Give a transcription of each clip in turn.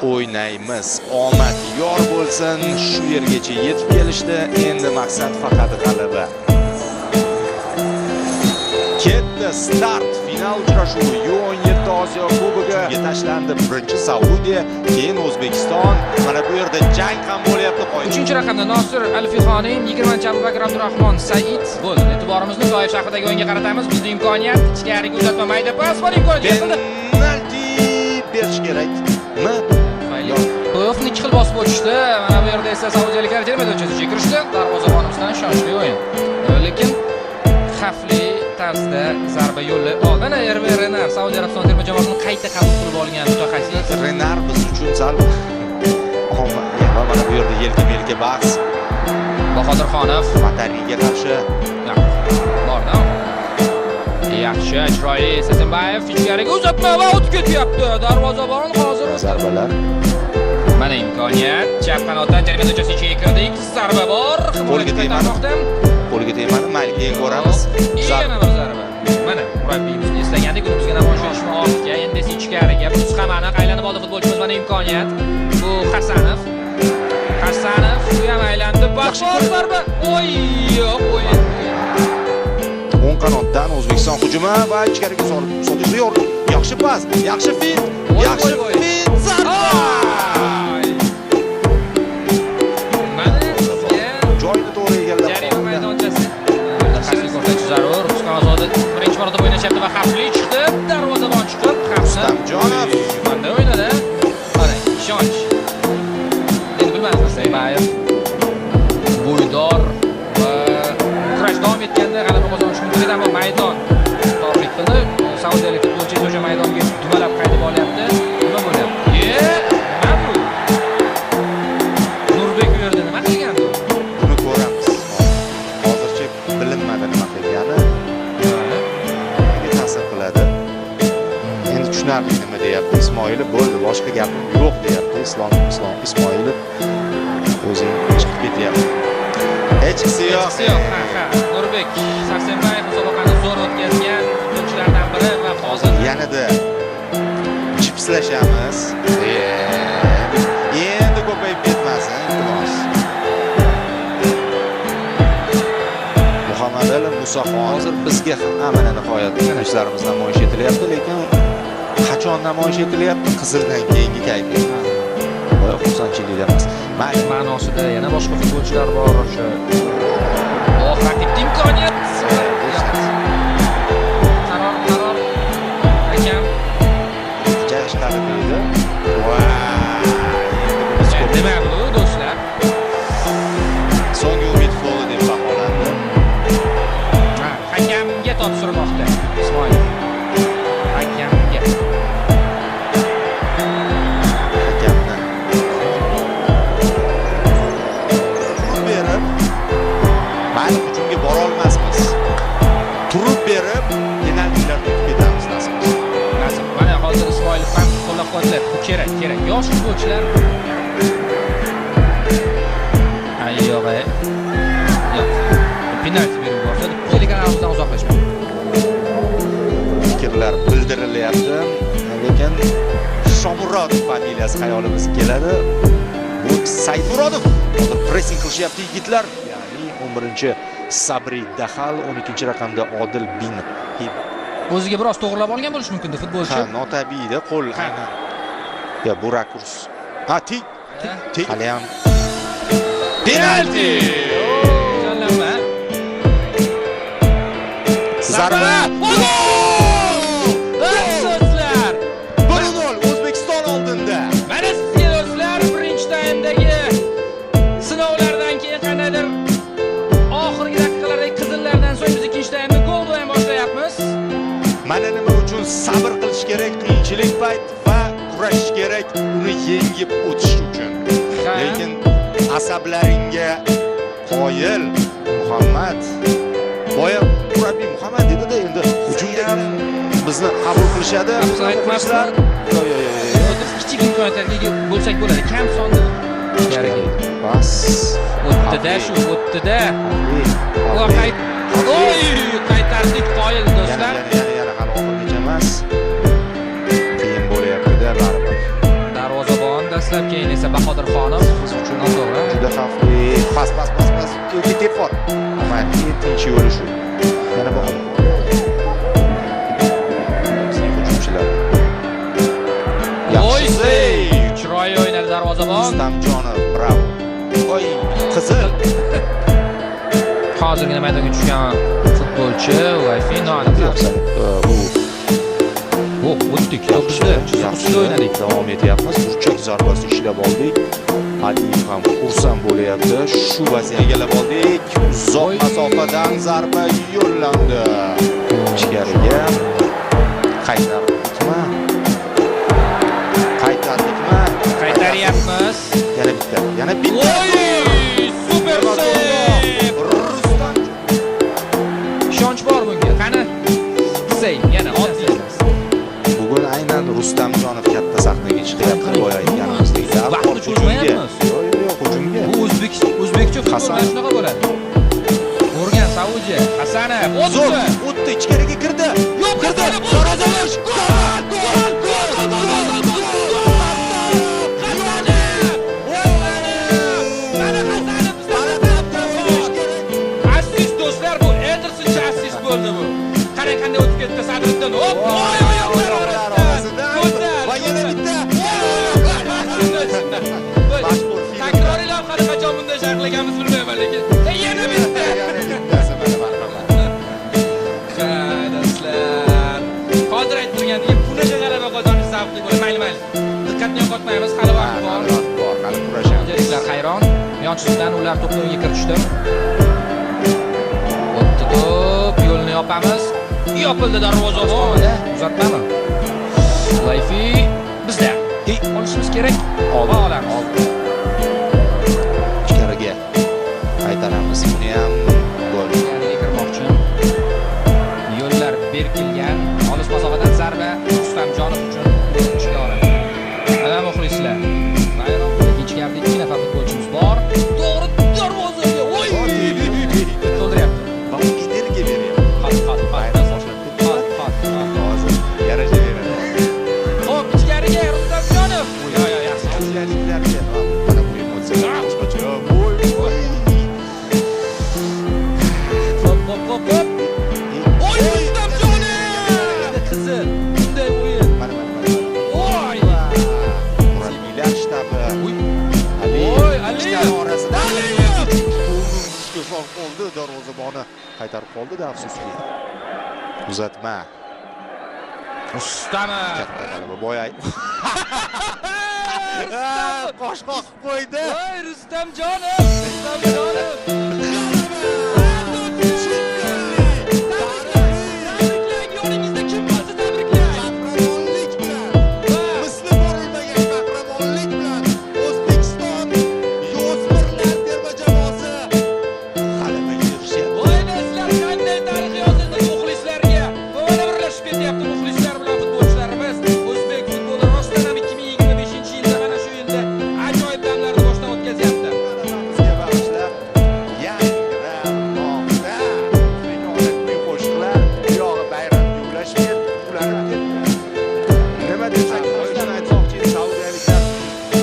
o'ynaymiz. Omad yor bo'lsin. Shu yergacha yetib kelishdi. Endi maqsad faqat g'alaba. Ketdi start final uchrashuvi U17 Osiyo Kubogi tashlandi. Birinchi Saudiya, keyin O'zbekiston. Mana bu yerda jang ham bo'lyapti. 3-raqamda Nosir Alfixonin, 20-chi Abubakr Abdurahmon Said gol. E'tiborimizni Zoyev shahridagi o'yinga qaratamiz. Bizning imkoniyat ichkariga uzatma mayda pas bor imkoniyat yasaldi. Penalti berish kerakmi? To'yovni 2 xil bosib o'tishdi. Mana bu yerda esa saudiyaliklar jarima do'chasiga kirishdi. Darvozabonimizdan ishonchli o'yin. Lekin xavfli tarzda zarba yo'li oldi. Mana Herve Renar Saudiya Arabistoni terma jamoasini qayta qabul qilib olgan mutaxassis. Renar biz uchun sal mana bu yerda yelka-melka bahs. Bahodirxonov Matariga qarshi borda. Yaxshi chiroyli Sasimbayev ichkariga uzatma va o'tib ketyapti. Darvozabon hozir zarbalar. Mana imkoniyat. Chap qanotdan jarima do'chasi ichiga kirdik. Zarba bor. Qo'lga tegmadi. Mayli keyin ko'ramiz. Yana bir zarba. Mana murabbiyimiz eslagandek o'zimizga namoyish etishni ortga, endi esa ichkariga. Biz ham aniq aylanib oldi futbolchimiz. Mana imkoniyat. Bu Hasanov bu ham aylandi. Baxshi zarba. Oy, yo'q o'yin. O'ng qanotdan O'zbekiston hujumi va ichkariga solishni yordi. Yaxshi pas, yaxshi fit, yaxshi fit. Zarba! Mana joyni to'g'ri egallab jarima maydonchasi. Qarshilik ko'rsatish zarur. Rustamzodov birinchi marotaba o'ynashyapti va xavfli chiqdi. Darvozabon chiqib, Rustamjonov qanday o'ynadi? Qarang, ishonch. Endi bilmadim, Saybayev bo'ydor va kurash davom etganda g'alaba qozonish mumkin edi, ammo maydon torlik qildi. Saudiyalik futbolchi o'sha maydonga dumalab qaytib olyapti. Nima bo'lyapti? Nima bu? Nurbek u yerda nima qilgandi? Buni ko'ramiz. Hozircha bilinmadi nima qilgani. Nega ta'sir qiladi? Endi tushunarli nima deyapti Ismoilov. Bo'ldi, boshqa gapim yo'q deyapti Islom Ismoilov. O'zing chiqib ketyapti. Hech yo'q. Ha. Nurbek Sasimbayev musobaqani zo'r o'tkazgan futbolchilardan biri va hozir yanada chipslashamiz. Endi ko'payib ketmasin, iltimos. Muhammadali Musaxon hozir bizga mana nihoyat ishlarimiz namoyish etilyapti, lekin qachon namoyish etilyapti? Qizildan keyingi kayfiyat. Boya xursandchilik emas. Ma'nosida yana boshqa futbolchilar bor o'sha. Raqibda imkoniyat. Qaror. Hakam jash qaraydi. Nima bu do'stlar? So'nggi umid goli deb baholandi. Hakamga topshirmoqda Ismoilov. Hakamga. Mayli hujumga bora olmasmiz. Turib berib, penaltilarga o'tib ketamiz nasib. Mana hozir Ismoilov ham qo'llab-quvvatlab. Bu kerak. Yosh futbolchilar. Yo'q. Penalti berib yuborsa, telekanaldan uzoqlashmaydi. Fikrlar bildirilyapti, lekin Shomurodov familiyasi xayolimizga keladi. Bu Sayfurodov. Hozir pressing qilishyapti yigitlar. 11-chi Sabri Dahal, 12-raqamda Odil bin. O'ziga biroz to'g'rilab olgan bo'lishi mumkin-da futbolchi. Ha, notabiiyda qo'l. Ya bu rakurs. Ha, tik. Hali ham penalti. Jonlanma. Zarba. So'zlar. 1-0 O'zbekiston oldinda. Mana sizga do'stlar, birinchi taymdagi sinovlardan keyin qandaydir oxirgi daqiqalardagi qizillardan so'ng biz ikkinchi taymda gol bilan boshlayapmiz. Mana nima uchun sabr qilish kerak, qiyinchilik payt va kurashish kerak, uni yengib o'tish uchun. Lekin asablaringga qoyil Muhammad. Boya murabbiy Muhammad dedi-da, endi hujumga bizni qabul qilishadi. Aytmaslar. Yo'q. Kichik imkoniyatlarga ega bo'lsak bo'ladi. Kam sonda ichkariga. Bas. O'tdi-da. Qaytardik qoyil do'stlar. Yana hali oxirigacha emas. Qiyin bo'lyapti-da baribir. Darvozabon Bahodirxonov biz uchun noto'g'ri. Juda xavfli. Pas. Ket for. Mana tinch yo'li shu. Yana Bahodir. Hujumchilar. Yaxshi. Chiroyli o'ynadi darvozabon. Rustamjonov, bravo. Voy, qizil. Hozirgina maydonga tushgan futbolchi Layfino aniq. O'tdik. Yaxshi o'ynadik. Davom etyapmiz. Burchak zarbasini ishlab oldik. Aliyev ham xursand bo'lyapti. Shu vaziyatni egallab oldik. Uzoq masofadan zarba yo'llandi. Ichkariga qaytardikmi? Qaytaryapmiz. Yana bitta. Super seyv! Rustam. Ishonch bor bunga. Qani? Seyv yana oddiy. Bugun aynan Rustamjonov katta sahnaga chiqyapti. Boya aytganimizdek. Vaqtni cho'zmayapmiz. Yo'q, hujumga. Bu o'zbekcha futbol shunaqa bo'ladi. O'rgan Saudiya. Hasanov o'tdi, ichkariga kirdi. Yo'q, kirdi. Darvozalash. Assist do'stlar, bu Edersoncha assist bo'ldi bu. Qanday o'tib ketdi Sadriddin. Hop, Va yana bitta. Takroriy lavhani qachon bunday sharhlaganimiz bilmayman, lekin yana bitta. Do'stlar, hozir aytganimdek, bunaqa g'alaba qozonish zavqli bo'ladi. Mayli. Diqqatni yo'qotmaymiz, hali vaqt bor. Hali kurashamiz. Jaliklar hayron. Yonchisidan ular to'pni o'yinga kiritishdi. O'tdi to'p, yo'lni yopamiz. Yopildi darvozabon. Uzatmami? Layfi bizda. Olishimiz kerak. Olamiz. Ichkariga qaytaramiz. Buni ham gol. Ya'ni kirmoqchi. Yo'llar berkilgan. Olis masofadan zarba Rustamjonov uchun ishora. Mana muxlislar. Bayramda ikkinchi yarmda 2 nafar futbolchimiz bor. To'g'ri darvozaga. Voy! To'ldiryapti. Liderga beryapti. Bayram boshlab ketdi. Hozir yaraja beradi. Hop, ichkariga Rustamjonov. Yaxshi. Osiyoliklarga mana bu emotsiyalar boshqacha. Voy. Hop. Oy, Rustamjonov! Qizil. Bunday o'yin. Mana. Voy! Murabbiylar shtabi. Voy, Aliyev. orasida qoldi, darvozaboni qaytarib qoldi-da, afsuski. Uzatma. Rustamov. Katta g'alaba boya. Qosh qoqib qo'ydi. Voy, Rustamjonov. Yoningizda kim bo'lsa tabriklang. Qahramonlik bilan, misli ko'rilmagan qahramonlik bilan O'zbekiston yo'smirlar terma jamoasi g'alabaga erishyapti. Voy, do'stlar, qanday tarix yozildi muxlislarga. Mana birlashib ketyapti muxlislar bilan futbolchilarimiz. O'zbek futboli rostdan ham 2025-yilda mana shu yilda ajoyib damlarni boshdan o'tkazyapti. Bizga bag'ishlab yangramoqda. Afrikalik qo'shiqlar buyog'i bayramga ulashib ulanib ketdi. Nima desak, qo'shdan aytmoqchi, saudiyaliklar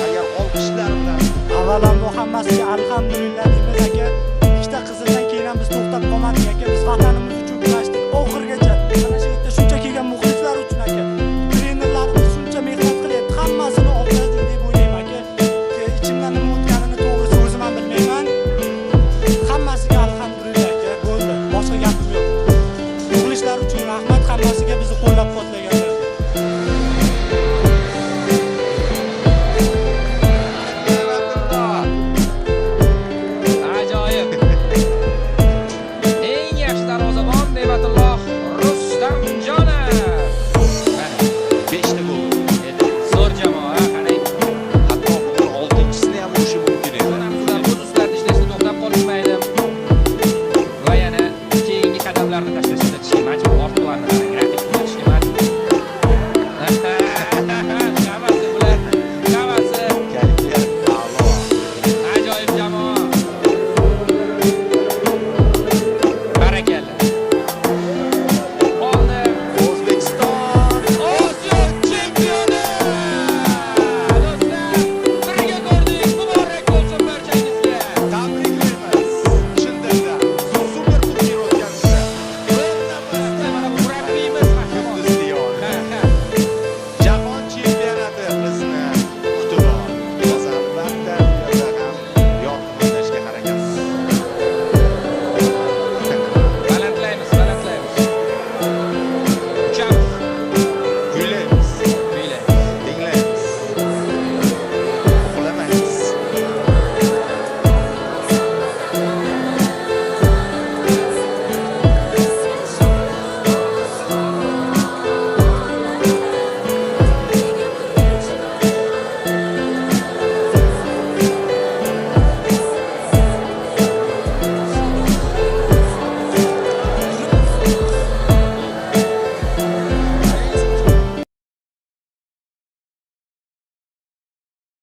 agar olqishlar bilan Avvalambor hammasiga alhamdulillah